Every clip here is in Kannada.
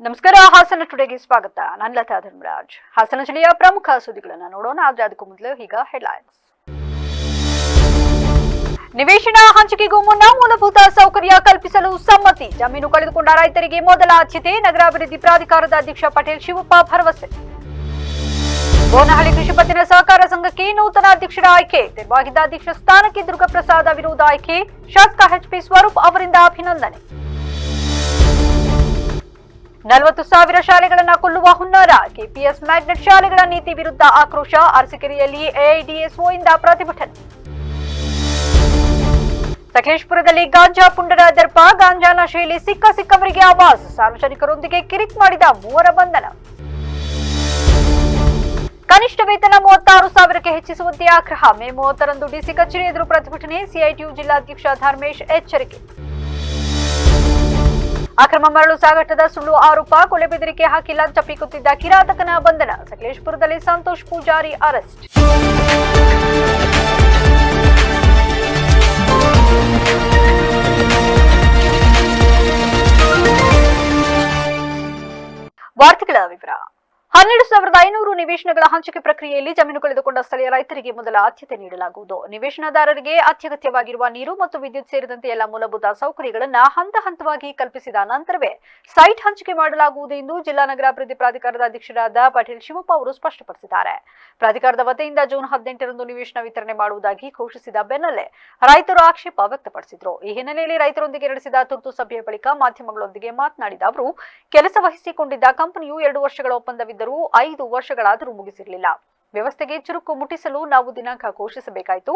ನಮಸ್ಕಾರ. ಹಾಸನ ಟುಡೆಗೆ ಸ್ವಾಗತ. ನಾನು ಲತಾ ಧರ್ಮರಾಜ್. ಹಾಸನ ಜಿಲ್ಲೆಯ ಪ್ರಮುಖ ಸುದ್ದಿಗಳನ್ನು ನೋಡೋಣ. ಆದರೆ ಅದಕ್ಕೂ ಮೊದಲು ಈಗ ಹೆಡ್ಲೈನ್ಸ್. ನಿವೇಶನ ಹಂಚಿಕೆಗೂ ಮುನ್ನ ಮೂಲಭೂತ ಸೌಕರ್ಯ ಕಲ್ಪಿಸಲು ಸಮ್ಮತಿ. ಜಮೀನು ಕಳೆದುಕೊಂಡ ರೈತರಿಗೆ ಮೊದಲ ಆದ್ಯತೆ. ನಗರಾಭಿವೃದ್ಧಿ ಪ್ರಾಧಿಕಾರದ ಅಧ್ಯಕ್ಷ ಪಟೇಲ್ ಶಿವಪ್ಪ ಭರವಸೆ. ಬೋನಹಳ್ಳಿ ಕೃಷಿ ಪತ್ತಿನ ಸಹಕಾರ ಸಂಘಕ್ಕೆ ನೂತನ ಅಧ್ಯಕ್ಷರ ಆಯ್ಕೆ. ತೆರವಾಗಿದ್ದ ಅಧ್ಯಕ್ಷ ಸ್ಥಾನಕ್ಕೆ ದುರ್ಗಪ್ರಸಾದ ವಿರೋಧ ಆಯ್ಕೆ. ಶಾಸಕ ಎಚ್ಪಿ ಸ್ವರೂಪ್ ಅವರಿಂದ ಅಭಿನಂದನೆ. 40,000 ಶಾಲೆಗಳನ್ನು ಕೊಲ್ಲುವ ಹುನ್ನಾರ. ಕೆಪಿಎಸ್ ಮ್ಯಾಗ್ನೆಟ್ ಶಾಲೆಗಳ ನೀತಿ ವಿರುದ್ಧ ಆಕ್ರೋಶ. ಅರಸೀಕೆರೆಯಲ್ಲಿ ಎಐಡಿಎಸ್ಒ ಇಂದ ಪ್ರತಿಭಟನೆ. ಸಕಲೇಶಪುರದಲ್ಲಿ ಗಾಂಜಾ ಪುಂಡರ ದರ್ಪ. ಗಾಂಜಾ ನಶೆಯಲ್ಲಿ ಸಿಕ್ಕವರಿಗೆ ಆವಾಸ್. ಸಾರ್ವಜನಿಕರೊಂದಿಗೆ ಕಿರಿಕ್ ಮಾಡಿದ 3 ಬಂಧನ. ಕನಿಷ್ಠ ವೇತನ 36,000ಕ್ಕೆ ಹೆಚ್ಚಿಸುವಂತೆ ಆಗ್ರಹ. ಮೇ 30ರಂದು ಡಿಸಿ ಕಚೇರಿ ಎದುರು ಪ್ರತಿಭಟನೆ. ಸಿಐಟಿಯು ಜಿಲ್ಲಾಧ್ಯಕ್ಷ ಧರ್ಮೇಶ್ ಎಚ್ಚರಿಕೆ. ಅಕ್ರಮ ಮರಳು ಸಾಗಾಟದ ಸುಳ್ಳು ಆರೋಪ. ಕೊಲೆ ಬೆದರಿಕೆ ಹಾಕಿ ಲಂಚ ಪೀಕುತ್ತಿದ್ದ ಕಿರಾತಕನ ಬಂಧನ. ಸಕಲೇಶಪುರದಲ್ಲಿ ಸಂತೋಷ್ ಪೂಜಾರಿ ಅರೆಸ್ಟ್. ವಾರ್ತೆಗಳ ವಿವರ. 12,500 ನಿವೇಶನಗಳ ಹಂಚಿಕೆ ಪ್ರಕ್ರಿಯೆಯಲ್ಲಿ ಜಮೀನು ಕಳೆದುಕೊಂಡ ಸ್ಥಳೀಯ ರೈತರಿಗೆ ಮೊದಲ ಆದ್ಯತೆ ನೀಡಲಾಗುವುದು. ನಿವೇಶನದಾರರಿಗೆ ಅತ್ಯಗತ್ಯವಾಗಿರುವ ನೀರು ಮತ್ತು ವಿದ್ಯುತ್ ಸೇರಿದಂತೆ ಎಲ್ಲ ಮೂಲಭೂತ ಸೌಕರ್ಯಗಳನ್ನು ಹಂತ ಹಂತವಾಗಿ ಕಲ್ಪಿಸಿದ ನಂತರವೇ ಸೈಟ್ ಹಂಚಿಕೆ ಮಾಡಲಾಗುವುದು ಎಂದು ಜಿಲ್ಲಾ ನಗರಾಭಿವೃದ್ಧಿ ಪ್ರಾಧಿಕಾರದ ಅಧ್ಯಕ್ಷರಾದ ಪಟೇಲ್ ಶಿವಪ್ಪ ಅವರು ಸ್ಪಷ್ಟಪಡಿಸಿದ್ದಾರೆ. ಪ್ರಾಧಿಕಾರದ ವತಿಯಿಂದ ಜೂನ್ 18ರಂದು ನಿವೇಶನ ವಿತರಣೆ ಮಾಡುವುದಾಗಿ ಘೋಷಿಸಿದ ಬೆನ್ನಲ್ಲೇ ರೈತರು ಆಕ್ಷೇಪ ವ್ಯಕ್ತಪಡಿಸಿದರು. ಈ ಹಿನ್ನೆಲೆಯಲ್ಲಿ ರೈತರೊಂದಿಗೆ ನಡೆಸಿದ ತುರ್ತು ಸಭೆಯ ಬಳಿಕ ಮಾಧ್ಯಮಗಳೊಂದಿಗೆ ಮಾತನಾಡಿದ ಅವರು, ಕೆಲಸ ವಹಿಸಿಕೊಂಡಿದ್ದ ಕಂಪನಿಯು 2 ವರ್ಷಗಳ ಒಪ್ಪಂದವಿದ್ದರೂ 5 ವರ್ಷಗಳಾದರೂ ಮುಗಿಸಿರಲಿಲ್ಲ. ವ್ಯವಸ್ಥೆಗೆ ಚುರುಕು ಮುಟ್ಟಿಸಲು ನಾವು ದಿನಾಂಕ ಘೋಷಿಸಬೇಕಾಯಿತು.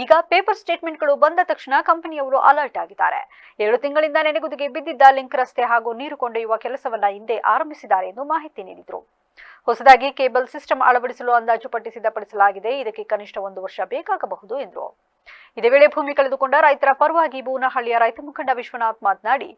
ಈಗ ಪೇಪರ್ ಸ್ಟೇಟ್ಮೆಂಟ್ಗಳು ಬಂದ ತಕ್ಷಣ ಕಂಪನಿಯವರು ಅಲರ್ಟ್ ಆಗಿದ್ದಾರೆ. 7 ತಿಂಗಳಿಂದ ನೆನೆಗುದಿಗೆ ಬಿದ್ದಿದ್ದ ಲಿಂಕ್ ರಸ್ತೆ ಹಾಗೂ ನೀರು ಕೊಂಡೊಯ್ಯುವ ಕೆಲಸವನ್ನ ಹಿಂದೆ ಆರಂಭಿಸಿದ್ದಾರೆ ಎಂದು ಮಾಹಿತಿ ನೀಡಿದರು. ಹೊಸದಾಗಿ ಕೇಬಲ್ ಸಿಸ್ಟಮ್ ಅಳವಡಿಸಲು ಅಂದಾಜು ಪಟ್ಟಿ ಸಿದ್ಧಪಡಿಸಲಾಗಿದೆ. ಇದಕ್ಕೆ ಕನಿಷ್ಠ 1 ವರ್ಷ ಬೇಕಾಗಬಹುದು ಎಂದರು. ಇದೇ ವೇಳೆ ಭೂಮಿ ಕಳೆದುಕೊಂಡ ರೈತರ ಪರವಾಗಿ ಬೋನಹಳ್ಳಿಯ ರೈತ ಮುಖಂಡ ವಿಶ್ವನಾಥ್ ಮಾತನಾಡಿ,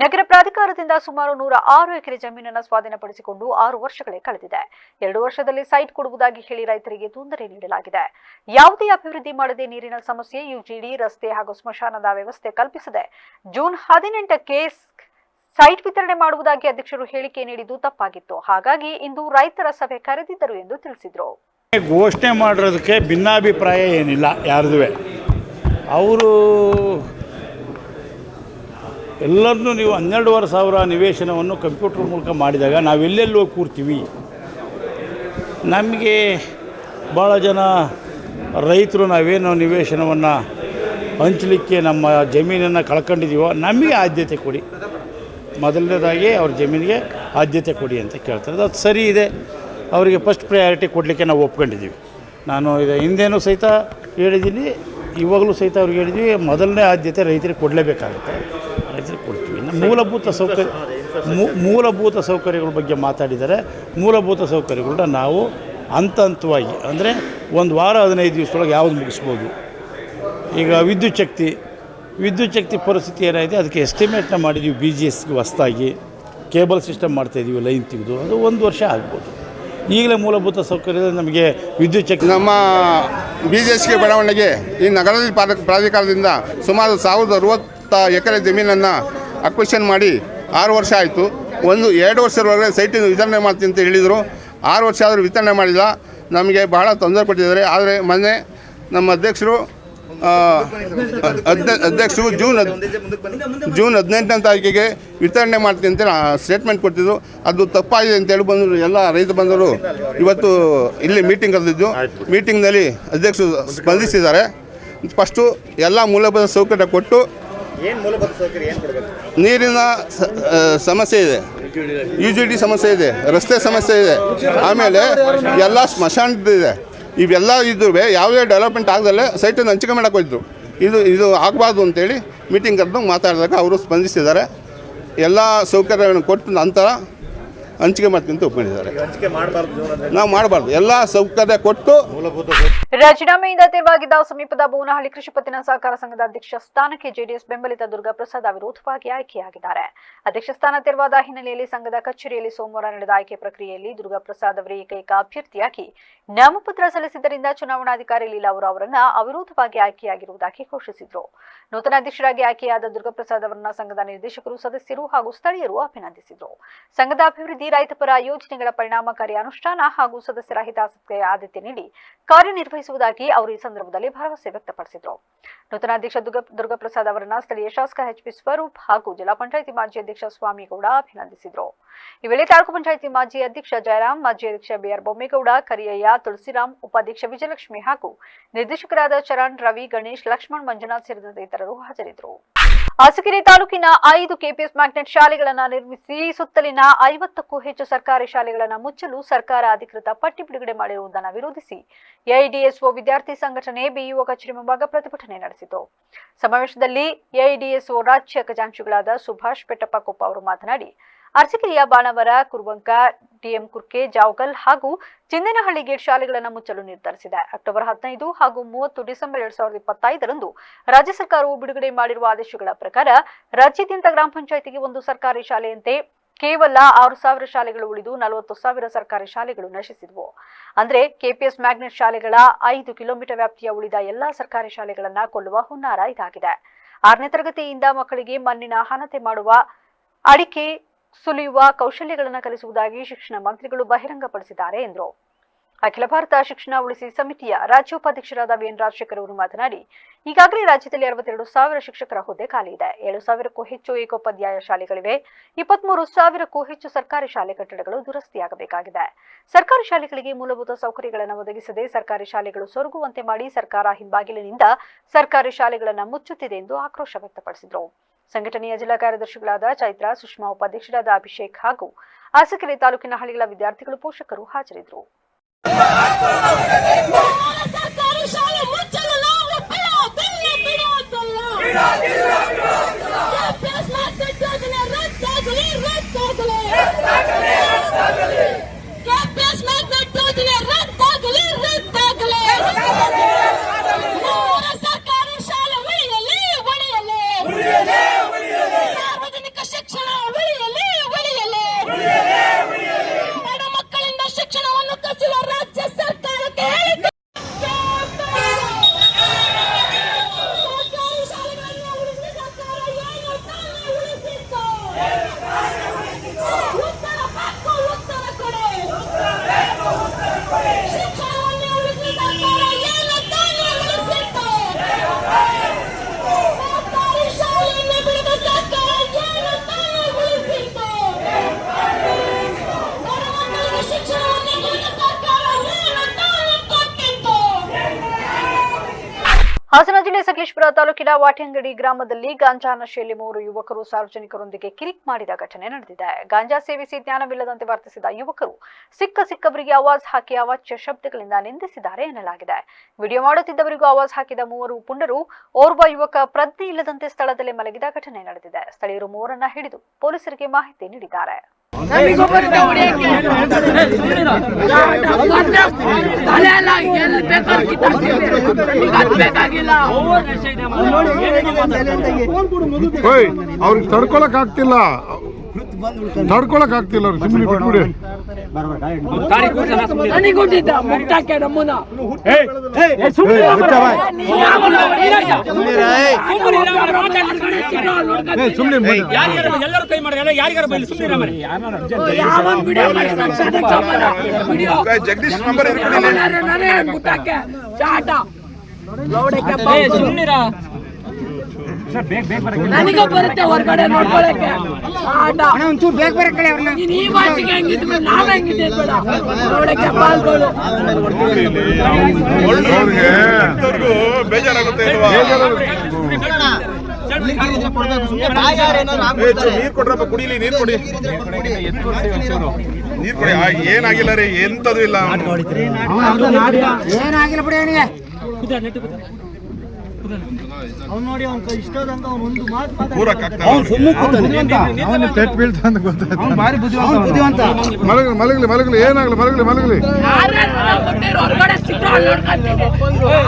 ನಗರ ಪ್ರಾಧಿಕಾರದಿಂದ ಸುಮಾರು 106 ಎಕರೆ ಜಮೀನನ್ನು ಸ್ವಾಧೀನಪಡಿಸಿಕೊಂಡು 6 ವರ್ಷಗಳೇ ಕಳೆದಿದೆ. 2 ವರ್ಷದಲ್ಲಿ ಸೈಟ್ ಕೊಡುವುದಾಗಿ ಹೇಳಿ ರೈತರಿಗೆ ತೊಂದರೆ ನೀಡಲಾಗಿದೆ. ಯಾವುದೇ ಅಭಿವೃದ್ಧಿ ಮಾಡದೆ ನೀರಿನ ಸಮಸ್ಯೆ, ಯುಜಿಡಿ, ರಸ್ತೆ ಹಾಗೂ ಸ್ಮಶಾನದ ವ್ಯವಸ್ಥೆ ಕಲ್ಪಿಸದೆ ಜೂನ್ 18ಕ್ಕೆ ಸೈಟ್ ವಿತರಣೆ ಮಾಡುವುದಾಗಿ ಅಧ್ಯಕ್ಷರು ಹೇಳಿಕೆ ನೀಡಿದ್ದು ತಪ್ಪಾಗಿತ್ತು. ಹಾಗಾಗಿ ಇಂದು ರೈತರ ಸಭೆ ಕರೆದಿದ್ದರು ಎಂದು ತಿಳಿಸಿದರು. ಘೋಷಣೆ ಮಾಡಿರೋದಕ್ಕೆ ಭಿನ್ನಾಭಿಪ್ರಾಯ ಏನಿಲ್ಲ ಯಾರ್ದುವೆ. ಅವರು ಎಲ್ಲರನ್ನೂ ನೀವು 12,500 ನಿವೇಶನವನ್ನು ಕಂಪ್ಯೂಟರ್ ಮೂಲಕ ಮಾಡಿದಾಗ ನಾವೆಲ್ಲೆಲ್ಲೋ ಕೂರ್ತೀವಿ. ನಮಗೆ ಭಾಳ ಜನ ರೈತರು ನಾವೇನೋ ನಿವೇಶನವನ್ನು ಹಂಚಲಿಕ್ಕೆ ನಮ್ಮ ಜಮೀನನ್ನು ಕಳ್ಕೊಂಡಿದ್ದೀವೋ ನಮಗೆ ಆದ್ಯತೆ ಕೊಡಿ, ಮೊದಲನೇದಾಗಿ ಅವ್ರ ಜಮೀನಿಗೆ ಆದ್ಯತೆ ಕೊಡಿ ಅಂತ ಕೇಳ್ತಾರೆ. ಅದು ಸರಿ ಇದೆ, ಅವರಿಗೆ ಫಸ್ಟ್ ಪ್ರಯಾರಿಟಿ ಕೊಡಲಿಕ್ಕೆ ನಾವು ಒಪ್ಕೊಂಡಿದ್ದೀವಿ. ನಾನು ಇದು ಹಿಂದೇನೂ ಸಹಿತ ಹೇಳಿದ್ದೀನಿ, ಇವಾಗಲೂ ಸಹಿತ ಅವ್ರಿಗೆ ಹೇಳಿದ್ವಿ, ಮೊದಲನೇ ಆದ್ಯತೆ ರೈತರಿಗೆ ಕೊಡಲೇಬೇಕಾಗುತ್ತೆ, ರೈತರಿಗೆ ಕೊಡ್ತೀವಿ. ಮೂಲಭೂತ ಸೌಕರ್ಯಗಳ ಬಗ್ಗೆ ಮಾತಾಡಿದ್ದಾರೆ. ಮೂಲಭೂತ ಸೌಕರ್ಯಗಳನ್ನ ನಾವು ಹಂತ ಹಂತವಾಗಿ, ಅಂದರೆ 1 ವಾರ 15 ದಿವಸದೊಳಗೆ ಯಾವುದು ಮುಗಿಸ್ಬೋದು. ಈಗ ವಿದ್ಯುತ್ ಶಕ್ತಿ ಪರಿಸ್ಥಿತಿ ಏನಾಗಿದೆ, ಅದಕ್ಕೆ ಎಸ್ಟಿಮೇಟ್ನ ಮಾಡಿದ್ದೀವಿ. BGSಗೆ ಹೊಸದಾಗಿ ಕೇಬಲ್ ಸಿಸ್ಟಮ್ ಮಾಡ್ತಾಯಿದ್ದೀವಿ, ಲೈನ್ ತೆಗೆದು, ಅದು 1 ವರ್ಷ ಆಗ್ಬೋದು. ಈಗಲೇ ಮೂಲಭೂತ ಸೌಕರ್ಯದ ನಮಗೆ ವಿದ್ಯುತ್ ಶಕ್ತಿ ನಮ್ಮ BGSಗೆ ಬೆಳವಣಿಗೆ ಈ ನಗರಾಭಿವೃದ್ಧಿ ಪ್ರಾಧಿಕಾರದಿಂದ ಸುಮಾರು 1,060 ಎಕರೆ ಜಮೀನನ್ನು ಅಕ್ವಿಷನ್ ಮಾಡಿ 6 ವರ್ಷ ಆಯಿತು. 2 ವರ್ಷದೊಳಗೆ ಸೈಟಿನ ವಿತರಣೆ ಮಾಡ್ತೀನಿ ಅಂತ ಹೇಳಿದರು. 6 ವರ್ಷ ಆದರೂ ವಿತರಣೆ ಮಾಡಿಲ್ಲ. ನಮಗೆ ಬಹಳ ತೊಂದರೆ ಕೊಟ್ಟಿದ್ದಾರೆ. ಆದರೆ ಮೊನ್ನೆ ನಮ್ಮ ಅಧ್ಯಕ್ಷರು ಜೂನ್ 18ನೇ ತಾರೀಕಿಗೆ ವಿತರಣೆ ಮಾಡ್ತೀನಿ ಅಂತ ಸ್ಟೇಟ್ಮೆಂಟ್ ಕೊಟ್ಟಿದ್ದು. ಅದು ತಪ್ಪಾಗಿದೆ ಅಂತೇಳಿ ಬಂದರು ಎಲ್ಲ ರೈತ ಬಂದರು. ಇವತ್ತು ಇಲ್ಲಿ ಮೀಟಿಂಗ್ ಕರೆದಿದ್ದು. ಮೀಟಿಂಗ್ನಲ್ಲಿ ಅಧ್ಯಕ್ಷರು ಸ್ಪಂದಿಸಿದ್ದಾರೆ. ಫಸ್ಟು ಎಲ್ಲ ಮೂಲಭೂತ ಸೌಕರ್ಯ ಕೊಟ್ಟು, ನೀರಿನ ಸಮಸ್ಯೆ ಇದೆ, UGD ಸಮಸ್ಯೆ ಇದೆ, ರಸ್ತೆ ಸಮಸ್ಯೆ ಇದೆ, ಆಮೇಲೆ ಎಲ್ಲ ಸ್ಮಶಾನದಿದೆ. ಇವೆಲ್ಲ ಇದ್ರೂ ಯಾವುದೇ ಡೆವಲಪ್ಮೆಂಟ್ ಆಗದಲ್ಲೇ ಸೈಟನ್ನು ಹಂಚಿಕೆ ಮಾಡೋಕೆ ಹೋಯಿತು. ಇದು ಆಗಬಾರ್ದು ಅಂತೇಳಿ ಮೀಟಿಂಗ್ ಕರೆದು ಮಾತಾಡಿದಾಗ ಅವರು ಸ್ಪಂದಿಸಿದ್ದಾರೆ. ಎಲ್ಲ ಸೌಕರ್ಯಗಳನ್ನು ಕೊಟ್ಟ ನಂತರ ಹಂಚಿಕೆ ಮಾಡ್ತೀನಿ ಅಂತ ಒಪ್ಕೊಂಡಿದ್ದಾರೆ. ನಾವು ಮಾಡಬಾರ್ದು, ಎಲ್ಲ ಸೌಕರ್ಯ ಕೊಟ್ಟು ರಾಜೀನಾಮೆಯಿಂದ ತೆರವಾಗಿದ್ದ ಸಮೀಪದ ಬೋನಹಳ್ಳಿ ಕೃಷಿ ಪತ್ತಿನ ಸಹಕಾರ ಸಂಘದ ಅಧ್ಯಕ್ಷ ಸ್ಥಾನಕ್ಕೆ ಜೆಡಿಎಸ್ ಬೆಂಬಲಿತ ದುರ್ಗಾಪ್ರಸಾದ್ ಅವಿರೋಧವಾಗಿ ಆಯ್ಕೆಯಾಗಿದ್ದಾರೆ. ಅಧ್ಯಕ್ಷ ಸ್ಥಾನ ತೆರವಾದ ಹಿನ್ನೆಲೆಯಲ್ಲಿ ಸಂಘದ ಕಚೇರಿಯಲ್ಲಿ ಸೋಮವಾರ ನಡೆದ ಆಯ್ಕೆ ಪ್ರಕ್ರಿಯೆಯಲ್ಲಿ ದುರ್ಗಾಪ್ರಸಾದ್ ಅವರೇ ಏಕೈಕ ಅಭ್ಯರ್ಥಿಯಾಗಿ ನಾಮಪತ್ರ ಸಲ್ಲಿಸಿದ್ದರಿಂದ ಚುನಾವಣಾಧಿಕಾರಿ ಲೀಲಾವರ ಅವರನ್ನ ಅವಿರೋಧವಾಗಿ ಆಯ್ಕೆಯಾಗಿರುವುದಾಗಿ ಘೋಷಿಸಿದರು. ನೂತನ ಅಧ್ಯಕ್ಷರಾಗಿ ಆಯ್ಕೆಯಾದ ದುರ್ಗಾಪ್ರಸಾದ್ ಅವರನ್ನ ಸಂಘದ ನಿರ್ದೇಶಕರು, ಸದಸ್ಯರು ಹಾಗೂ ಸ್ಥಳೀಯರು ಅಭಿನಂದಿಸಿದರು. ಸಂಘದ ಅಭಿವೃದ್ಧಿ, ರೈತಪರ ಯೋಜನೆಗಳ ಪರಿಣಾಮಕಾರಿ ಅನುಷ್ಠಾನ ಹಾಗೂ ಸದಸ್ಯರ ಹಿತಾಸಕ್ತಿಗೆ ಆದ್ಯತೆ ನೀಡಿ ಕಾರ್ಯನಿರ್ವಹಿಸುವುದಾಗಿ ಅವರು ಈ ಸಂದರ್ಭದಲ್ಲಿ ಭರವಸೆ ವ್ಯಕ್ತಪಡಿಸಿದರು. ನೂತನ ಅಧ್ಯಕ್ಷ ದುರ್ಗಾಪ್ರಸಾದ್ ಅವರನ್ನ ಸ್ಥಳೀಯ ಶಾಸಕ ಎಚ್.ಪಿ. ಸ್ವರೂಪ್ ಹಾಗೂ ಜಿಲ್ಲಾ ಪಂಚಾಯಿತಿ ಮಾಜಿ ಅಧ್ಯಕ್ಷ ಸ್ವಾಮಿಗೌಡ ಅಭಿನಂದಿಸಿದರು. ಈ ವೇಳೆ ತಾಲೂಕು ಪಂಚಾಯಿತಿ ಮಾಜಿ ಅಧ್ಯಕ್ಷ ಜಯರಾಮ್, ಮಾಜಿ ಅಧ್ಯಕ್ಷ ಬಿಆರ್ ಬೊಮ್ಮೇಗೌಡ, ಕರಿಯಯ್ಯ, ತುಳಸಿರಾಮ್, ಉಪಾಧ್ಯಕ್ಷ ವಿಜಯಲಕ್ಷ್ಮಿ ಹಾಗೂ ನಿರ್ದೇಶಕರಾದ ಚರಣ್, ರವಿ, ಗಣೇಶ್, ಲಕ್ಷ್ಮಣ್, ಮಂಜುನಾಥ್ ಸೇರಿದಂತೆ ಇತರರು ಹಾಜರಿದ್ದರು. ಅರಸೀಕೆರೆ ತಾಲೂಕಿನ 5 ಕೆಪಿಎಸ್ ಮ್ಯಾಗ್ನೆಟ್ ಶಾಲೆಗಳನ್ನು ನಿರ್ಮಿಸಿ ಸುತ್ತಲಿನ 50ಕ್ಕೂ ಹೆಚ್ಚು ಸರ್ಕಾರಿ ಶಾಲೆಗಳನ್ನು ಮುಚ್ಚಲು ಸರ್ಕಾರ ಅಧಿಕೃತ ಪಟ್ಟಿ ಬಿಡುಗಡೆ ಮಾಡಿರುವುದನ್ನು ವಿರೋಧಿಸಿ ಎಐಡಿಎಸ್ಒ ವಿದ್ಯಾರ್ಥಿ ಸಂಘಟನೆ ಬಿಇಒ ಕಚೇರಿ ಮುಂಭಾಗ ಪ್ರತಿಭಟನೆ ನಡೆಸಿತು. ಸಮಾವೇಶದಲ್ಲಿ ಎಐಡಿಎಸ್ಒ ರಾಜ್ಯ ಖಜಾಂಚಿಗಳಾದ ಸುಭಾಷ್ ಪೆಟ್ಟಪ್ಪಕೊಪ್ಪ ಅವರು ಮಾತನಾಡಿ, ಅರಸೀಕೆರೆಯ ಬಾಣವರ, ಕುರುಬಂಕ, ಡಿಎಂ ಕುರ್ಕೆ, ಜಾವಗಲ್ ಹಾಗೂ ಚಿಂದೇನಹಳ್ಳಿ ಗೇಟ್ ಶಾಲೆಗಳನ್ನು ಮುಚ್ಚಲು ನಿರ್ಧರಿಸಿದೆ. ಅಕ್ಟೋಬರ್ 15 ಹಾಗೂ 30 ಡಿಸೆಂಬರ್ 2025ರಂದು ರಾಜ್ಯ ಸರ್ಕಾರವು ಬಿಡುಗಡೆ ಮಾಡಿರುವ ಆದೇಶಗಳ ಪ್ರಕಾರ ರಾಜ್ಯಾದ್ಯಂತ ಗ್ರಾಮ ಪಂಚಾಯಿತಿಗೆ ಒಂದು ಸರ್ಕಾರಿ ಶಾಲೆಯಂತೆ ಕೇವಲ 6,000 ಶಾಲೆಗಳು ಉಳಿದು 40,000 ಸರ್ಕಾರಿ ಶಾಲೆಗಳು ನಶಿಸಿದವು. ಅಂದ್ರೆ ಕೆಪಿಎಸ್ ಮ್ಯಾಗ್ನೆಟ್ ಶಾಲೆಗಳ 5 ಕಿಲೋಮೀಟರ್ ವ್ಯಾಪ್ತಿಯ ಉಳಿದ ಎಲ್ಲಾ ಸರ್ಕಾರಿ ಶಾಲೆಗಳನ್ನ ಕೊಲ್ಲುವ ಹುನ್ನಾರ ಇದಾಗಿದೆ. 6ನೇ ತರಗತಿಯಿಂದ ಮಕ್ಕಳಿಗೆ ಮಣ್ಣಿನ ಹಣತೆ ಮಾಡುವ, ಅಡಿಕೆ ಸುಲಿಯುವ ಕೌಶಲ್ಯಗಳನ್ನು ಕಲಿಸುವುದಾಗಿ ಶಿಕ್ಷಣ ಮಂತ್ರಿಗಳು ಬಹಿರಂಗಪಡಿಸಿದ್ದಾರೆ ಎಂದರು. ಅಖಿಲ ಭಾರತ ಶಿಕ್ಷಣ ಉಳಿಸಿ ಸಮಿತಿಯ ರಾಜ್ಯ ಉಪಾಧ್ಯಕ್ಷರಾದ ವಿಎನ್ ರಾಜಶೇಖರ್ ಅವರು ಮಾತನಾಡಿ, ಈಗಾಗಲೇ ರಾಜ್ಯದಲ್ಲಿ 62,000 ಶಿಕ್ಷಕರ ಹುದ್ದೆ ಖಾಲಿ ಇದೆ. 7,000ಕ್ಕೂ ಹೆಚ್ಚು ಏಕೋಪಾಧ್ಯಾಯ ಶಾಲೆಗಳಿವೆ. 23,000ಕ್ಕೂ ಹೆಚ್ಚು ಸರ್ಕಾರಿ ಶಾಲೆ ಕಟ್ಟಡಗಳು ದುರಸ್ತಿಯಾಗಬೇಕಾಗಿದೆ. ಸರ್ಕಾರಿ ಶಾಲೆಗಳಿಗೆ ಮೂಲಭೂತ ಸೌಕರ್ಯಗಳನ್ನು ಒದಗಿಸದೆ ಸರ್ಕಾರಿ ಶಾಲೆಗಳು ಸೊರಗುವಂತೆ ಮಾಡಿ ಸರ್ಕಾರ ಹಿಂಬಾಗಿಲಿನಿಂದ ಸರ್ಕಾರಿ ಶಾಲೆಗಳನ್ನು ಮುಚ್ಚುತ್ತಿದೆ ಎಂದು ಆಕ್ರೋಶ ವ್ಯಕ್ತಪಡಿಸಿದರು. ಸಂಘಟನೆಯ ಜಿಲ್ಲಾ ಕಾರ್ಯದರ್ಶಿಗಳಾದ ಚೈತ್ರ, ಸುಷ್ಮಾ, ಉಪಾಧ್ಯಕ್ಷರಾದ ಅಭಿಷೇಕ್ ಹಾಗೂ ಅರಸೀಕೆರೆ ತಾಲೂಕಿನ ಹಳ್ಳಿಗಳ ವಿದ್ಯಾರ್ಥಿಗಳು, ಪೋಷಕರು ಹಾಜರಿದ್ದರು. ಹಾಸನ ಜಿಲ್ಲೆ ಸಕಲೇಶಪುರ ತಾಲೂಕಿನ ವಾಟ್ಯಂಗಡಿ ಗ್ರಾಮದಲ್ಲಿ ಗಾಂಜಾ ನಶೆಯಲ್ಲಿ 3 ಯುವಕರು ಸಾರ್ವಜನಿಕರೊಂದಿಗೆ ಕಿರಿಕ್ ಮಾಡಿದ ಘಟನೆ ನಡೆದಿದೆ. ಗಾಂಜಾ ಸೇವಿಸಿ ಜ್ಞಾನವಿಲ್ಲದಂತೆ ವರ್ತಿಸಿದ ಯುವಕರು ಸಿಕ್ಕವರಿಗೆ ಆವಾಜ್ ಹಾಕಿ ಅವಾಚ್ಯ ಶಬ್ದಗಳಿಂದ ನಿಂದಿಸಿದ್ದಾರೆ ಎನ್ನಲಾಗಿದೆ. ವಿಡಿಯೋ ಮಾಡುತ್ತಿದ್ದವರಿಗೂ ಆವಾಜ್ ಹಾಕಿದ 3 ಪುಂಡರು ಓರ್ವ ಯುವಕ ಪ್ರಜ್ಞೆ ಇಲ್ಲದಂತೆ ಸ್ಥಳದಲ್ಲೇ ಮಲಗಿದ ಘಟನೆ ನಡೆದಿದೆ. ಸ್ಥಳೀಯರು 3ರನ್ನ ಹಿಡಿದು ಪೊಲೀಸರಿಗೆ ಮಾಹಿತಿ ನೀಡಿದ್ದಾರೆ. ಅವ್ರಿಗೆ ತಡ್ಕೊಳಕ್ ಆಗ್ತಿಲ್ಲ ಅವ್ರು ಸುಮ್ಮನೆ ಬಿಟ್ಬಿಡಿ. ಜಗದೀಶ್ ನಂಬರ್ ನನಗೆ ಬರುತ್ತೆ ಹೊರಗಡೆ ನೋಡ್ಕೊಳಕ್ಕೆ ಆಟ ಒಂಚೂರು ಬೇಗ ಬರಕಳೆ ಅವ್ರನ್ನ ಈ ಮಾತಿಗೆ ಹೆಂಗಿದ್ಮೇಲೆ ನಾನು ಹೆಂಗಿದ್ದೆ ಬೇಡ ನೋಡಕ್ಕೆ ಬಾಲ್ಗಳು ಬೇಜಾರಾಗುತ್ತೆ ಅಲ್ವಾ? ನೀರು ಕೊಡ್ರಪ್ಪ, ಕುಡಿಲಿ, ನೀರು ಕೊಡಿ, ನೀರು ಕೊಡಿ. ಏನಾಗಿಲ್ಲ ರೀ, ಎಂತದು ಇಲ್ಲ, ಏನಾಗಿಲ್ಲ ಬಿಡಿ ಅವನಿಗೆ. ಅವನು ಪೆಟ್ ಬೀಳ್ತಾ ಅಂತ ಗೊತ್ತಾಯ್ತು. ಮಲಗಲಿ ಮಲಗಲಿ ಏನಾಗ್ಲಿ ಮಲಗಲಿ ಹೊರಗಡೆ ಸಿಕ್ಕರೆ ಅಲ್ಲಿ ನೋಡ್ಕೊಂತೀನಿ.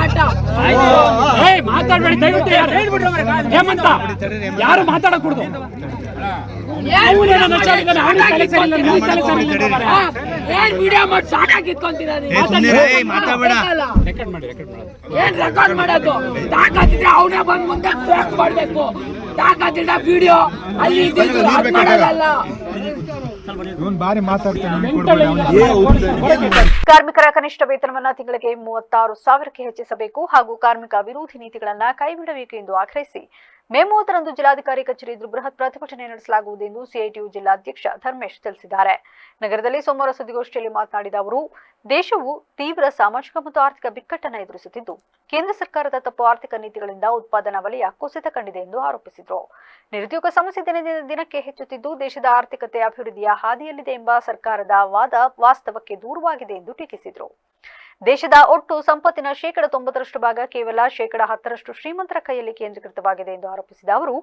ಮಾತಾಡ್ಬೇಡಿ ದಯವಿಟ್ಟು. ಹೇಮಂತ ಯಾರು ಮಾತಾಡಕೂಡದು. ಏನ್ ವಿಡಿಯೋ ಮಾಡಿ ಸಾಕಾಗಿತ್ಕೊಂತೀರ ಏನ್ ರೆಕಾರ್ಡ್ ಮಾಡೋದು? ತಾಕತ್ತಿದ್ರೆ ಅವನೇ ಬಂದ್ ಮುಂದೆ ಟ್ರ್ಯಾಕ್ ಮಾಡ್ಬೇಕು. ತಾಕತ್ತಿದ್ರೆ ವಿಡಿಯೋ ಅಲ್ಲಿ ಮಾಡಲ್ಲ. ಬಾರಿ ಮಾತಾಡ್ತಾನೆ. ಕಾರ್ಮಿಕರ ಕನಿಷ್ಠ ವೇತನವನ್ನ ತಿಂಗಳಿಗೆ 36,000ಕ್ಕೆ ಹೆಚ್ಚಿಸಬೇಕು ಹಾಗೂ ಕಾರ್ಮಿಕ ವಿರೋಧಿ ನೀತಿಗಳನ್ನ ಕೈಬಿಡಬೇಕು ಎಂದು ಆಗ್ರಹಿಸಿ ಮೇ 30ರಂದು ಜಿಲ್ಲಾಧಿಕಾರಿ ಕಚೇರಿ ಎದುರು ಬೃಹತ್ ಪ್ರತಿಭಟನೆ ನಡೆಸಲಾಗುವುದು ಎಂದು ಸಿಐಟಿಯು ಜಿಲ್ಲಾಧ್ಯಕ್ಷ ಧರ್ಮೇಶ್ ತಿಳಿಸಿದ್ದಾರೆ. ನಗರದಲ್ಲಿ ಸೋಮವಾರ ಸುದ್ದಿಗೋಷ್ಠಿಯಲ್ಲಿ ಮಾತನಾಡಿದ ಅವರು, ದೇಶವು ತೀವ್ರ ಸಾಮಾಜಿಕ ಮತ್ತು ಆರ್ಥಿಕ ಬಿಕ್ಕಟ್ಟನ್ನು ಎದುರಿಸುತ್ತಿದ್ದು, ಕೇಂದ್ರ ಸರ್ಕಾರದ ತಪ್ಪು ಆರ್ಥಿಕ ನೀತಿಗಳಿಂದ ಉತ್ಪಾದನಾ ವಲಯ ಕುಸಿತ ಕಂಡಿದೆ ಎಂದು ಆರೋಪಿಸಿದರು. ನಿರುದ್ಯೋಗ ಸಮಸ್ಯೆ ದಿನದಿಂದ ದಿನಕ್ಕೆ ಹೆಚ್ಚುತ್ತಿದ್ದು, ದೇಶದ ಆರ್ಥಿಕತೆ ಅಭಿವೃದ್ಧಿಯ ಹಾದಿಯಲ್ಲಿದೆ ಎಂಬ ಸರ್ಕಾರದ ವಾದ ವಾಸ್ತವಕ್ಕೆ ದೂರವಾಗಿದೆ ಎಂದು ಟೀಕಿಸಿದರು. ದೇಶದ ಒಟ್ಟು ಸಂಪತ್ತಿನ 90% ಭಾಗ ಕೇವಲ 10% ಶ್ರೀಮಂತರ ಕೈಯಲ್ಲಿ ಕೇಂದ್ರೀಕೃತವಾಗಿದೆ ಎಂದು ಆರೋಪಿಸಿದ ಅವರು,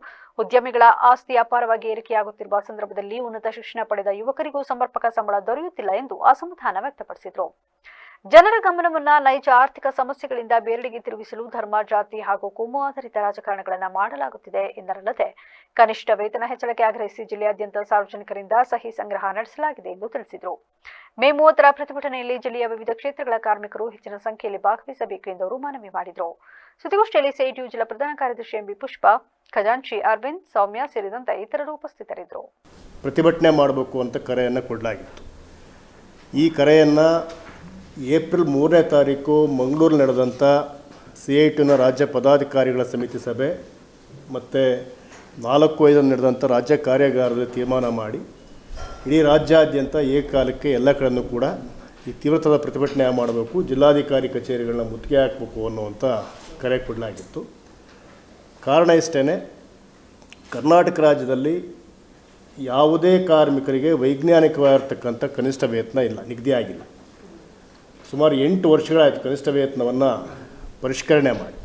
ಉದ್ಯಮಿಗಳ ಆಸ್ತಿ ಅಪಾರವಾಗಿ ಏರಿಕೆಯಾಗುತ್ತಿರುವ ಸಂದರ್ಭದಲ್ಲಿ ಉನ್ನತ ಶಿಕ್ಷಣ ಪಡೆದ ಯುವಕರಿಗೂ ಸಮರ್ಪಕ ಸಂಬಳ ದೊರೆಯುತ್ತಿಲ್ಲ ಎಂದು ಅಸಮಾಧಾನ ವ್ಯಕ್ತಪಡಿಸಿದರು. ಜನರ ಗಮನವನ್ನ ನೈಜ ಆರ್ಥಿಕ ಸಮಸ್ಯೆಗಳಿಂದ ಬೇರೆಡೆಗೆ ತಿರುಗಿಸಲು ಧರ್ಮ, ಜಾತಿ ಹಾಗೂ ಕೋಮು ಆಧಾರಿತ ರಾಜಕಾರಣಗಳನ್ನು ಮಾಡಲಾಗುತ್ತಿದೆ ಎಂದರಲ್ಲದೆ, ಕನಿಷ್ಠ ವೇತನ ಹೆಚ್ಚಳಕ್ಕೆ ಆಗ್ರಹಿಸಿ ಜಿಲ್ಲೆಯಾದ್ಯಂತ ಸಾರ್ವಜನಿಕರಿಂದ ಸಹಿ ಸಂಗ್ರಹ ನಡೆಸಲಾಗಿದೆ ಎಂದು ತಿಳಿಸಿದರು. ಮೇ 30ರ ಪ್ರತಿಭಟನೆಯಲ್ಲಿ ಜಿಲ್ಲೆಯ ವಿವಿಧ ಕ್ಷೇತ್ರಗಳ ಕಾರ್ಮಿಕರು ಹೆಚ್ಚಿನ ಸಂಖ್ಯೆಯಲ್ಲಿ ಭಾಗವಹಿಸಬೇಕು ಎಂದು ಅವರು ಮನವಿ ಮಾಡಿದರು. ಸುದ್ದಿಗೋಷ್ಠಿಯಲ್ಲಿ ಸಿಐಟಿಯು ಜಿಲ್ಲಾ ಪ್ರಧಾನ ಕಾರ್ಯದರ್ಶಿ ಎಂಬಿ ಪುಷ್ಪ, ಖಜಾಂಚಿ ಅರವಿಂದ್, ಸೌಮ್ಯ ಸೇರಿದಂತೆ ಇತರರು ಉಪಸ್ಥಿತರಿದ್ದರು. ಪ್ರತಿಭಟನೆ ಮಾಡಬೇಕು ಅಂತ ಕರೆಯನ್ನು ಕೊಡಲಾಗಿತ್ತು. ಈ ಕರೆಯನ್ನು ಏಪ್ರಿಲ್ 3ನೇ ತಾರೀಕು ಮಂಗಳೂರು ನಡೆದಂಥ ಸಿಐಟಿನ ರಾಜ್ಯ ಪದಾಧಿಕಾರಿಗಳ ಸಮಿತಿ ಸಭೆ ಮತ್ತು 4-5 ನಡೆದಂಥ ರಾಜ್ಯ ಕಾರ್ಯಾಗಾರದ ತೀರ್ಮಾನ ಮಾಡಿ ಇಡೀ ರಾಜ್ಯಾದ್ಯಂತ ಏಕಕಾಲಕ್ಕೆ ಎಲ್ಲ ಕಡೆಯೂ ಕೂಡ ಈ ತೀವ್ರತದ ಪ್ರತಿಭಟನೆ ಮಾಡಬೇಕು, ಜಿಲ್ಲಾಧಿಕಾರಿ ಕಚೇರಿಗಳನ್ನ ಮುತ್ತಿಗೆ ಹಾಕಬೇಕು ಅನ್ನುವಂಥ ಕರೆ ಕೊಡಲಾಗಿತ್ತು. ಕಾರಣ ಇಷ್ಟೇ, ಕರ್ನಾಟಕ ರಾಜ್ಯದಲ್ಲಿ ಯಾವುದೇ ಕಾರ್ಮಿಕರಿಗೆ ವೈಜ್ಞಾನಿಕವಾಗಿರ್ತಕ್ಕಂಥ ಕನಿಷ್ಠ ವೇತನ ಇಲ್ಲ, ನಿಗದಿಯಾಗಿಲ್ಲ. ಸುಮಾರು 8 ವರ್ಷಗಳಾಯಿತು ಕನಿಷ್ಠ ವೇತನವನ್ನು ಪರಿಷ್ಕರಣೆ ಮಾಡಿ.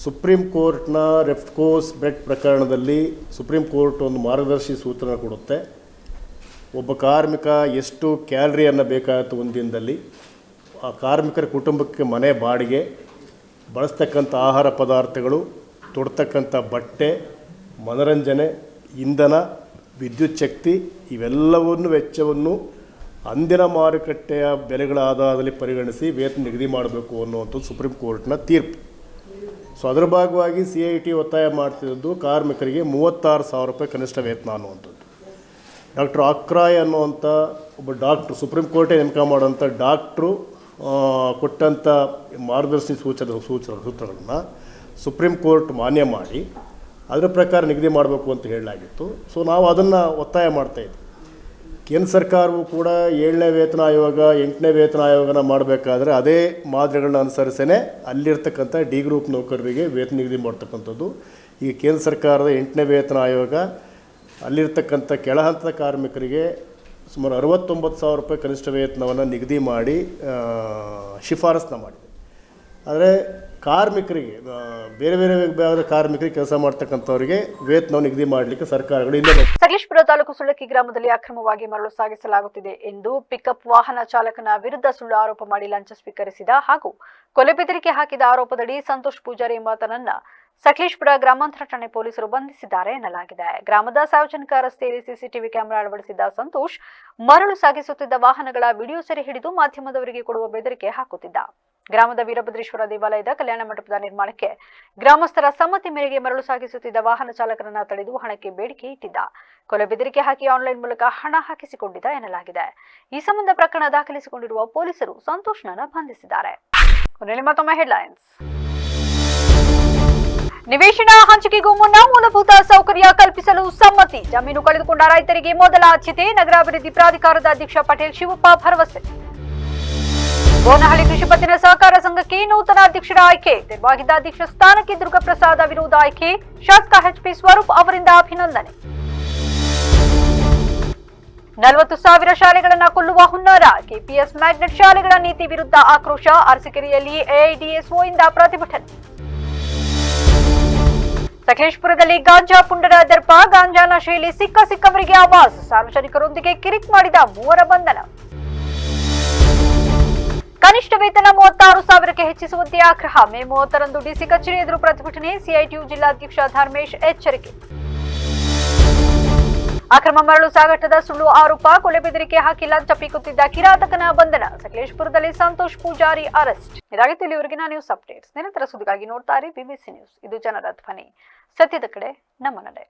ಸುಪ್ರೀಂ ಕೋರ್ಟ್ನ ರೆಫ್ಕೋಸ್ ಬ್ರೆಡ್ ಪ್ರಕರಣದಲ್ಲಿ ಸುಪ್ರೀಂ ಕೋರ್ಟ್ ಒಂದು ಮಾರ್ಗದರ್ಶಿ ಸೂತ್ರ ಕೊಡುತ್ತೆ. ಒಬ್ಬ ಕಾರ್ಮಿಕ ಎಷ್ಟು ಕ್ಯಾಲರಿಯನ್ನು ಬೇಕಾಗುತ್ತೆ ಒಂದು ದಿನದಲ್ಲಿ, ಆ ಕಾರ್ಮಿಕರ ಕುಟುಂಬಕ್ಕೆ ಮನೆ ಬಾಡಿಗೆ, ಬಳಸ್ತಕ್ಕಂಥ ಆಹಾರ ಪದಾರ್ಥಗಳು, ತೊಡ್ತಕ್ಕಂಥ ಬಟ್ಟೆ, ಮನರಂಜನೆ, ಇಂಧನ, ವಿದ್ಯುತ್ ಶಕ್ತಿ ಇವೆಲ್ಲವನ್ನು ವೆಚ್ಚವನ್ನು ಅಂದಿನ ಮಾರುಕಟ್ಟೆಯ ಬೆಲೆಗಳ ಆಧಾರದಲ್ಲಿ ಪರಿಗಣಿಸಿ ವೇತನ ನಿಗದಿ ಮಾಡಬೇಕು ಅನ್ನುವಂಥದ್ದು ಸುಪ್ರೀಂ ಕೋರ್ಟ್ನ ತೀರ್ಪು. ಸೊ ಅದರ ಭಾಗವಾಗಿ ಸಿಐಟಿ ಒತ್ತಾಯ ಮಾಡ್ತಿದ್ದು ಕಾರ್ಮಿಕರಿಗೆ 36,000 ರೂಪಾಯಿ ಕನಿಷ್ಠ ವೇತನ ಅನ್ನುವಂಥದ್ದು. ಡಾಕ್ಟರ್ ಅಕ್ರಾಯ್ ಅನ್ನುವಂಥ ಒಬ್ಬ ಡಾಕ್ಟ್ರು, ಸುಪ್ರೀಂ ಕೋರ್ಟೇ ನೇಮಕ ಮಾಡುವಂಥ ಡಾಕ್ಟ್ರು ಕೊಟ್ಟಂಥ ಮಾರ್ಗದರ್ಶಿ ಸೂತ್ರಗಳನ್ನು ಸುಪ್ರೀಂ ಕೋರ್ಟ್ ಮಾನ್ಯ ಮಾಡಿ ಅದರ ಪ್ರಕಾರ ನಿಗದಿ ಮಾಡಬೇಕು ಅಂತ ಹೇಳಲಾಗಿತ್ತು. ಸೊ ನಾವು ಅದನ್ನು ಒತ್ತಾಯ ಮಾಡ್ತಾಯಿದ್ವಿ. ಕೇಂದ್ರ ಸರ್ಕಾರವು ಕೂಡ 7ನೇ ವೇತನ ಆಯೋಗ, 8ನೇ ವೇತನ ಆಯೋಗನ ಮಾಡಬೇಕಾದ್ರೆ ಅದೇ ಮಾದರಿಗಳನ್ನ ಅನುಸರಿಸೇ ಅಲ್ಲಿರ್ತಕ್ಕಂಥ ಡಿ ಗ್ರೂಪ್ ನೌಕರರಿಗೆ ವೇತನ ನಿಗದಿ ಮಾಡ್ತಕ್ಕಂಥದ್ದು. ಈಗ ಕೇಂದ್ರ ಸರ್ಕಾರದ 8ನೇ ವೇತನ ಆಯೋಗ ಅಲ್ಲಿರ್ತಕ್ಕಂಥ ಕೆಳಹಂತದ ಕಾರ್ಮಿಕರಿಗೆ ಸುಮಾರು 69,000 ರೂಪಾಯಿ ಕನಿಷ್ಠ ವೇತನವನ್ನು ನಿಗದಿ ಮಾಡಿ ಶಿಫಾರಸನ್ನ ಮಾಡಿದೆ. ಆದರೆ ಕಾರ್ಮಿಕರಿಗೆ, ಬೇರೆ ಬೇರೆ ವಿಭಾಗದ ಕಾರ್ಮಿಕರಿಗೆ ಕೆಲಸ ಮಾಡ್ತಕ್ಕಂಥವರಿಗೆ ವೇತನ ನಿಗದಿ ಮಾಡಲಿಕ್ಕೆ ಸರ್ಕಾರಗಳು ಇಲ್ಲ. ಸಕಲೇಶಪುರ ತಾಲೂಕು ಸುಳ್ಳಕ್ಕಿ ಗ್ರಾಮದಲ್ಲಿ ಅಕ್ರಮವಾಗಿ ಮರಳು ಸಾಗಿಸಲಾಗುತ್ತಿದೆ ಎಂದು ಪಿಕಪ್ ವಾಹನ ಚಾಲಕನ ವಿರುದ್ಧ ಸುಳ್ಳು ಆರೋಪ ಮಾಡಿ ಲಂಚ ಸ್ವೀಕರಿಸಿದ ಹಾಗೂ ಕೊಲೆ ಬೆದರಿಕೆ ಹಾಕಿದ ಆರೋಪದಡಿ ಸಂತೋಷ್ ಪೂಜಾರಿ ಎಂಬಾತನನ್ನ ಸಕಲೇಶಪುರ ಗ್ರಾಮಾಂತರ ಠಾಣೆ ಪೊಲೀಸರು ಬಂಧಿಸಿದ್ದಾರೆ ಎನ್ನಲಾಗಿದೆ. ಗ್ರಾಮದ ಸಾರ್ವಜನಿಕ ರಸ್ತೆಯಲ್ಲಿ ಸಿಸಿಟಿವಿ ಕ್ಯಾಮೆರಾ ಅಳವಡಿಸಿದ್ದ ಸಂತೋಷ್ ಮರಳು ಸಾಗಿಸುತ್ತಿದ್ದ ವಾಹನಗಳ ವಿಡಿಯೋ ಸೆರೆ ಹಿಡಿದು ಮಾಧ್ಯಮದವರಿಗೆ ಕೊಡುವ ಬೆದರಿಕೆ ಹಾಕುತ್ತಿದ್ದ. ಗ್ರಾಮದ ವೀರಭದ್ರೇಶ್ವರ ದೇವಾಲಯದ ಕಲ್ಯಾಣ ಮಂಟಪದ ನಿರ್ಮಾಣಕ್ಕೆ ಗ್ರಾಮಸ್ಥರ ಸಮ್ಮತಿ ಮೇರೆಗೆ ಮರಳು ಸಾಗಿಸುತ್ತಿದ್ದ ವಾಹನ ಚಾಲಕರನ್ನ ತಡೆದು ಹಣಕ್ಕೆ ಬೇಡಿಕೆ ಇಟ್ಟಿದ್ದ. ಕೊಲೆ ಬೆದರಿಕೆ ಹಾಕಿ ಆನ್ಲೈನ್ ಮೂಲಕ ಹಣ ಹಾಕಿಸಿಕೊಂಡಿದ್ದ ಎನ್ನಲಾಗಿದೆ. ಈ ಸಂಬಂಧ ಪ್ರಕರಣ ದಾಖಲಿಸಿಕೊಂಡಿರುವ ಪೊಲೀಸರು ಸಂತೋಷ್ನನ್ನ ಬಂಧಿಸಿದ್ದಾರೆ. ಕೊನೆಯಲ್ಲಿ ಮತ್ತೊಮ್ಮೆ ಹೆಡ್ಲೈನ್ಸ್. ನಿವೇಶನ ಹಂಚಿಕೆಗೂ ಮುನ್ನ ಮೂಲಭೂತ ಸೌಕರ್ಯ ಕಲ್ಪಿಸಲು ಸಮ್ಮತಿ. ಜಮೀನು ಕಳೆದುಕೊಂಡ ರೈತರಿಗೆ ಮೊದಲ ಆದ್ಯತೆ. ನಗರಾಭಿವೃದ್ಧಿ ಪ್ರಾಧಿಕಾರದ ಅಧ್ಯಕ್ಷ ಪಟೇಲ್ ಶಿವಪ್ಪ ಭರವಸೆ. ಬೋನಹಳ್ಳಿ ಕೃಷಿ ಪತ್ತಿನ ಸಹಕಾರ ಸಂಘಕ್ಕೆ ನೂತನ ಅಧ್ಯಕ್ಷರ ಆಯ್ಕೆ. ತೆರವಾಗಿದ್ದ ಅಧ್ಯಕ್ಷ ಸ್ಥಾನಕ್ಕೆ ದುರ್ಗಪ್ರಸಾದ ವಿರೋಧ ಆಯ್ಕೆ. ಶಾಸಕ ಎಚ್ಪಿ ಸ್ವರೂಪ್ ಅವರಿಂದ ಅಭಿನಂದನೆ. 40,000 ಶಾಲೆಗಳನ್ನ ಕೊಲ್ಲುವ ಹುನ್ನಾರ. ಕೆಪಿಎಸ್ ಮ್ಯಾಗ್ನೆಟ್ ಶಾಲೆಗಳ ನೀತಿ ವಿರುದ್ಧ ಆಕ್ರೋಶ. ಅರಸೀಕೆರೆಯಲ್ಲಿ ಎಐಡಿಎಸ್ಒ ಇಂದ ಪ್ರತಿಭಟನೆ. ಸಕಲೇಶಪುರದಲ್ಲಿ ಗಾಂಜಾ ಪುಂಡರ ದರ್ಪ, ಗಾಂಜಾ ನಶೆಯಲ್ಲಿ ಸಿಕ್ಕವರಿಗೆ ಆವಾಸ್, ಸಾರ್ವಜನಿಕರೊಂದಿಗೆ ಕಿರಿಕ್ ಮಾಡಿದ 3 ಬಂಧನ. ಕನಿಷ್ಠ ವೇತನ 36,000ಕ್ಕೆ ಹೆಚ್ಚಿಸುವಂತೆ ಆಗ್ರಹ, ಮೇ 30ರಂದು ಡಿಸಿ ಕಚೇರಿ ಎದುರು ಪ್ರತಿಭಟನೆ, ಸಿಐಟಿಯು ಜಿಲ್ಲಾಧ್ಯಕ್ಷ ಧರ್ಮೇಶ್ ಎಚ್ಚರಿಕೆ. ಅಕ್ರಮ ಮರಳು ಸಾಗಾಟದ ಸುಳ್ಳು ಆರೋಪ, ಕೊಲೆ ಬೆದರಿಕೆ ಹಾಕಿ ಲಂಚ ಪೀಕುತ್ತಿದ್ದ ಕಿರಾತಕನ ಬಂಧನ, ಸಕಲೇಶಪುರದಲ್ಲಿ ಸಂತೋಷ್ ಪೂಜಾರಿ ಅರೆಸ್ಟ್. ಇದಾಗಿತ್ತು ಇಲ್ಲಿವರೆಗಿನ ನ್ಯೂಸ್ ಅಪ್ಡೇಟ್ಸ್. ನಿರಂತರ ಸುದ್ದಿಗಾಗಿ ನೋಡ್ತಾ ಇರಿ BBC ನ್ಯೂಸ್. ಇದು ಜನರ ಧ್ವನಿ, ಸತ್ಯದ ಕಡೆ ನಮ್ಮ ನಡೆ.